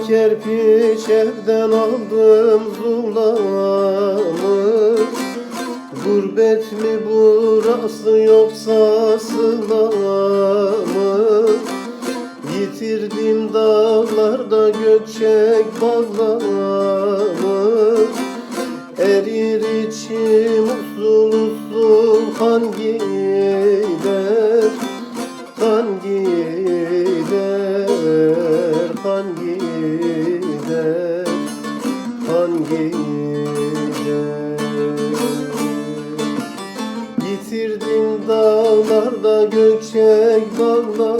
kerpiç evden aldım zulamı. Gurbet mi burası yoksa sıla mı? Yitirdim dağlarda gökçek bağlamı. Erir içim usul usul kan gider, kan gider, kan gider, kan gider. Yitirdim dağlarda gökçek bağlamı.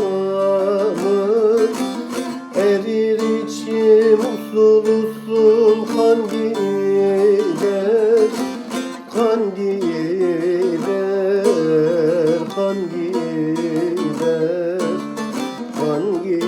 Erir içim usul usul kan gider, kan gider, kan gider, kan gider.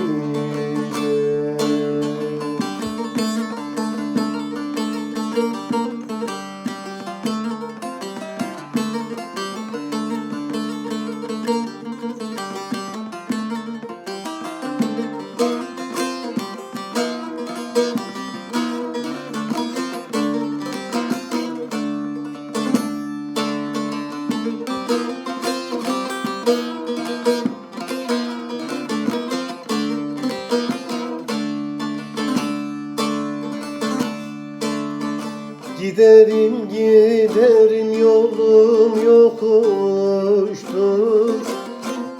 Giderim giderim yolum yokuştur.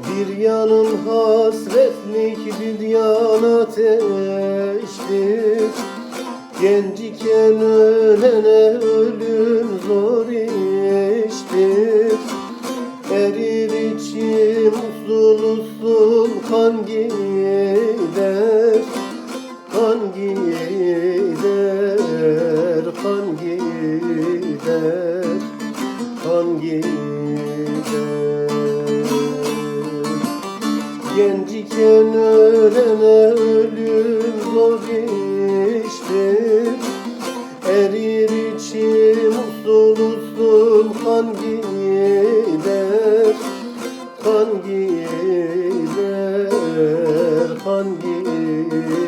Bir yanım hasretlik bir yan ateştir. Genciken ölene ölüm zor iştir. Erir içim usul usul kan gider, kan gider, kan gider, kan gider. Genciken ölene ölüm zor iştir. Erir içim usul usul kan gider, kan gider, kan gider.